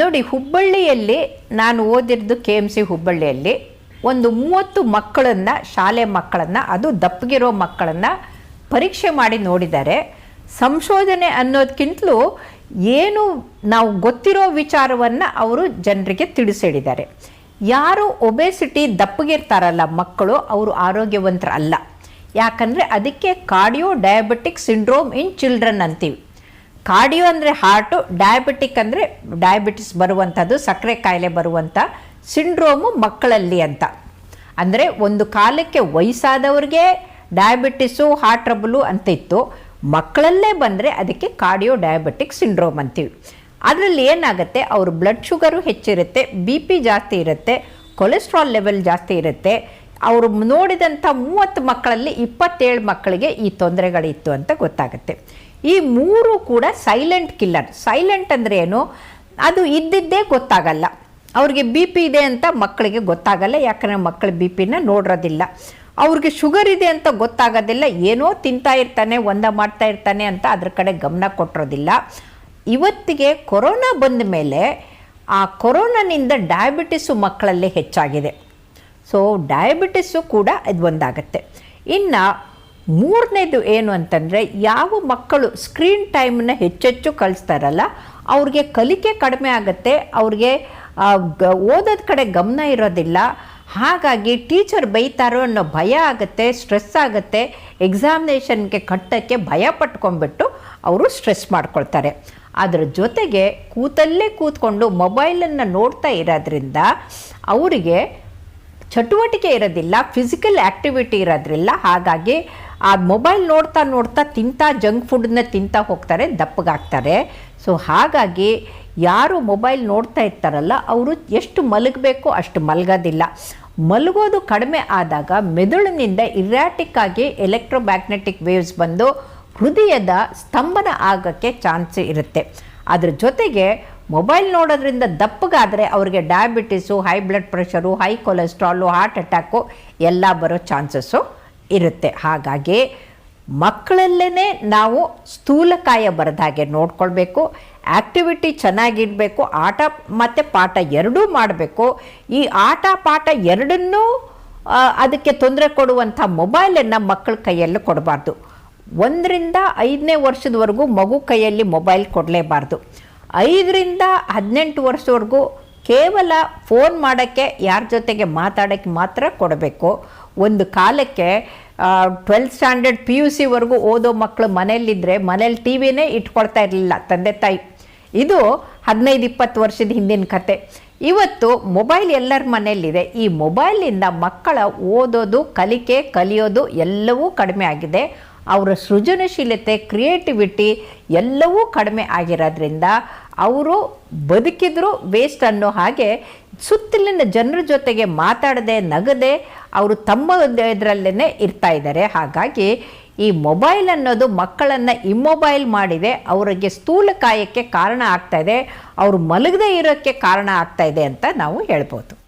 ನೋಡಿ, ಹುಬ್ಬಳ್ಳಿಯಲ್ಲಿ ನಾನು ಓದಿರೋದು KMC ಹುಬ್ಬಳ್ಳಿಯಲ್ಲಿ ಒಂದು 30 ಮಕ್ಕಳನ್ನು, ಶಾಲೆ ಮಕ್ಕಳನ್ನು, ಅದು ದಪ್ಪಗಿರೋ ಮಕ್ಕಳನ್ನು ಪರೀಕ್ಷೆ ಮಾಡಿ ನೋಡಿದ್ದಾರೆ. ಸಂಶೋಧನೆ ಅನ್ನೋದಕ್ಕಿಂತಲೂ ಏನು ನಾವು ಗೊತ್ತಿರೋ ವಿಚಾರವನ್ನು ಅವರು ಜನರಿಗೆ ತಿಳಿಸಿದ್ದಾರೆ. ಯಾರು ಒಬೆಸಿಟಿ ದಪ್ಪಗಿರ್ತಾರಲ್ಲ ಮಕ್ಕಳು, ಅವರು ಆರೋಗ್ಯವಂತರಲ್ಲ. ಯಾಕಂದರೆ ಅದಕ್ಕೆ cardio diabetic syndrome in children ಅಂತೀವಿ. ಕಾರ್ಡಿಯೋ ಅಂದರೆ ಹಾರ್ಟು, ಡಯಾಬಿಟಿಕ್ ಅಂದರೆ ಡಯಾಬಿಟಿಸ್ ಬರುವಂಥದ್ದು, ಸಕ್ಕರೆ ಕಾಯಿಲೆ ಬರುವಂಥ ಸಿಂಡ್ರೋಮು ಮಕ್ಕಳಲ್ಲಿ ಅಂತ. ಅಂದರೆ ಒಂದು ಕಾಲಕ್ಕೆ ವಯಸ್ಸಾದವ್ರಿಗೆ ಡಯಾಬಿಟಿಸು, ಹಾರ್ಟ್ ಟ್ರಬಲು ಅಂತ ಇತ್ತು. ಮಕ್ಕಳಲ್ಲೇ ಬಂದರೆ ಅದಕ್ಕೆ ಕಾರ್ಡಿಯೋ ಡಯಾಬಿಟಿಕ್ ಸಿಂಡ್ರೋಮ್ ಅಂತೀವಿ. ಅದರಲ್ಲಿ ಏನಾಗುತ್ತೆ, ಅವ್ರ ಬ್ಲಡ್ ಶುಗರು ಹೆಚ್ಚಿರುತ್ತೆ, BP ಜಾಸ್ತಿ ಇರುತ್ತೆ, ಕೊಲೆಸ್ಟ್ರಾಲ್ ಲೆವೆಲ್ ಜಾಸ್ತಿ ಇರುತ್ತೆ. ಅವರು ನೋಡಿದಂಥ 30 ಮಕ್ಕಳಲ್ಲಿ 27 ಮಕ್ಕಳಿಗೆ ಈ ತೊಂದರೆಗಳಿತ್ತು ಅಂತ ಗೊತ್ತಾಗುತ್ತೆ. ಈ 3 ಕೂಡ ಸೈಲೆಂಟ್ ಕಿಲ್ಲರ್. ಸೈಲೆಂಟ್ ಅಂದರೆ ಏನು, ಅದು ಇದ್ದಿದ್ದೇ ಗೊತ್ತಾಗಲ್ಲ. ಅವ್ರಿಗೆ BP ಇದೆ ಅಂತ ಮಕ್ಕಳಿಗೆ ಗೊತ್ತಾಗಲ್ಲ, ಯಾಕಂದರೆ ಮಕ್ಕಳು BPನ ನೋಡಿರೋದಿಲ್ಲ. ಅವ್ರಿಗೆ ಶುಗರ್ ಇದೆ ಅಂತ ಗೊತ್ತಾಗೋದಿಲ್ಲ, ಏನೋ ತಿಂತಾ ಇರ್ತಾನೆ, ಮಾಡ್ತಾ ಇರ್ತಾನೆ ಅಂತ ಅದ್ರ ಕಡೆ ಗಮನ ಕೊಟ್ಟಿರೋದಿಲ್ಲ. ಇವತ್ತಿಗೆ ಕೊರೋನಾ ಬಂದ ಮೇಲೆ ಆ ಕೊರೋನಾನಿಂದ ಡಯಾಬಿಟಿಸು ಮಕ್ಕಳಲ್ಲಿ ಹೆಚ್ಚಾಗಿದೆ. ಸೊ ಡಯಾಬಿಟಿಸು ಕೂಡ ಇದು ಒಂದಾಗತ್ತೆ. ಇನ್ನು ಮೂರನೇದು ಏನು ಅಂತಂದರೆ, ಯಾವ ಮಕ್ಕಳು ಸ್ಕ್ರೀನ್ ಟೈಮನ್ನ ಹೆಚ್ಚೆಚ್ಚು ಕಳಿಸ್ತಾರಲ್ಲ ಅವ್ರಿಗೆ ಕಲಿಕೆ ಕಡಿಮೆ ಆಗುತ್ತೆ, ಅವ್ರಿಗೆ ಓದೋದ ಕಡೆ ಗಮನ ಇರೋದಿಲ್ಲ. ಹಾಗಾಗಿ ಟೀಚರ್ ಬೈತಾರೋ ಅನ್ನೋ ಭಯ ಆಗುತ್ತೆ, ಸ್ಟ್ರೆಸ್ ಆಗುತ್ತೆ. ಎಕ್ಸಾಮಿನೇಷನ್ಗೆ ಕಟ್ಟೋಕ್ಕೆ ಭಯ ಪಟ್ಕೊಂಡ್ಬಿಟ್ಟು ಅವರು ಸ್ಟ್ರೆಸ್ ಮಾಡ್ಕೊಳ್ತಾರೆ. ಅದರ ಜೊತೆಗೆ ಕೂತಲ್ಲೇ ಕೂತ್ಕೊಂಡು ಮೊಬೈಲನ್ನು ನೋಡ್ತಾ ಇರೋದ್ರಿಂದ ಅವರಿಗೆ ಚಟುವಟಿಕೆ ಇರೋದಿಲ್ಲ, ಫಿಸಿಕಲ್ ಆ್ಯಕ್ಟಿವಿಟಿ ಇರೋದ್ರಿಲ್ಲ. ಹಾಗಾಗಿ ಆ ಮೊಬೈಲ್ ನೋಡ್ತಾ ನೋಡ್ತಾ ತಿಂತಾ ಜಂಕ್ ಫುಡ್ನ ತಿಂತಾ ಹೋಗ್ತಾರೆ, ದಪ್ಪಗಾಗ್ತಾರೆ. ಸೊ ಹಾಗಾಗಿ ಯಾರು ಮೊಬೈಲ್ ನೋಡ್ತಾ ಇರ್ತಾರಲ್ಲ ಅವರು ಎಷ್ಟು ಮಲಗಬೇಕು ಅಷ್ಟು ಮಲಗೋದಿಲ್ಲ. ಮಲಗೋದು ಕಡಿಮೆ ಆದಾಗ ಮೆದುಳಿನಿಂದ ಇರ್ಯಾಟಿಕ್ ಆಗಿ ಎಲೆಕ್ಟ್ರೋಮ್ಯಾಗ್ನೆಟಿಕ್ ವೇವ್ಸ್ ಬಂದು ಹೃದಯದ ಸ್ತಂಭನ ಆಗೋಕ್ಕೆ ಚಾನ್ಸ್ ಇರುತ್ತೆ. ಅದ್ರ ಜೊತೆಗೆ ಮೊಬೈಲ್ ನೋಡೋದ್ರಿಂದ ದಪ್ಪಗಾದರೆ ಅವ್ರಿಗೆ diabetes, high blood pressure, high cholesterol, heart attack ಎಲ್ಲ ಬರೋ ಚಾನ್ಸಸ್ಸು ಇರುತ್ತೆ. ಹಾಗಾಗಿ ಮಕ್ಕಳಲ್ಲೇ ನಾವು ಸ್ಥೂಲಕಾಯ ಬರದ ಹಾಗೆ ನೋಡ್ಕೊಳ್ಬೇಕು, ಆ್ಯಕ್ಟಿವಿಟಿ ಚೆನ್ನಾಗಿಡಬೇಕು, ಆಟ ಮತ್ತು ಪಾಠ ಎರಡೂ ಮಾಡಬೇಕು. ಈ ಆಟ ಪಾಠ ಎರಡನ್ನೂ ಅದಕ್ಕೆ ತೊಂದರೆ ಕೊಡುವಂಥ ಮೊಬೈಲನ್ನು ಮಕ್ಕಳ ಕೈಯಲ್ಲಿ ಕೊಡಬಾರ್ದು. 1ರಿಂದ 5ನೇ ವರ್ಷದವರೆಗೂ ಮಗು ಕೈಯಲ್ಲಿ ಮೊಬೈಲ್ ಕೊಡಲೇಬಾರ್ದು. 5ರಿಂದ 18 ವರ್ಷದವರೆಗೂ ಕೇವಲ ಫೋನ್ ಮಾಡೋಕ್ಕೆ, ಯಾರ ಜೊತೆಗೆ ಮಾತಾಡೋಕ್ಕೆ ಮಾತ್ರ ಕೊಡಬೇಕು. ಒಂದು ಕಾಲಕ್ಕೆ 12th ಸ್ಟ್ಯಾಂಡರ್ಡ್ PUCವರೆಗೂ ಓದೋ ಮಕ್ಕಳು ಮನೆಯಲ್ಲಿದ್ದರೆ ಮನೇಲಿ TVನೇ ಇಟ್ಕೊಳ್ತಾ ಇರಲಿಲ್ಲ ತಂದೆ ತಾಯಿ. ಇದು 15-20 ವರ್ಷದ ಹಿಂದಿನ ಕತೆ. ಇವತ್ತು ಮೊಬೈಲ್ ಎಲ್ಲರ ಮನೆಯಲ್ಲಿದೆ. ಈ ಮೊಬೈಲಿಂದ ಮಕ್ಕಳ ಓದೋದು, ಕಲಿಯೋದು ಎಲ್ಲವೂ ಕಡಿಮೆ ಆಗಿದೆ. ಅವರ ಸೃಜನಶೀಲತೆ, ಕ್ರಿಯೇಟಿವಿಟಿ ಎಲ್ಲವೂ ಕಡಿಮೆ ಆಗಿರೋದ್ರಿಂದ ಅವರು ಬದುಕಿದ್ರು ವೇಸ್ಟ್ ಅನ್ನೋ ಹಾಗೆ ಸುತ್ತಲಿನ ಜನರ ಜೊತೆಗೆ ಮಾತಾಡದೆ, ನಗದೆ ಅವರು ತಮ್ಮ ಇದರಲ್ಲೇ ಇರ್ತಾ ಇದ್ದಾರೆ. ಹಾಗಾಗಿ ಈ ಮೊಬೈಲ್ ಅನ್ನೋದು ಮಕ್ಕಳನ್ನು ಇಮ್ಮೊಬೈಲ್ ಮಾಡಿದೆ, ಅವರಿಗೆ ಸ್ಥೂಲಕಾಯಕ್ಕೆ ಕಾರಣ ಆಗ್ತಾಯಿದೆ, ಅವರು ಮಲಗದೇ ಇರೋಕ್ಕೆ ಕಾರಣ ಆಗ್ತಾಯಿದೆ ಅಂತ ನಾವು ಹೇಳ್ಬೋದು.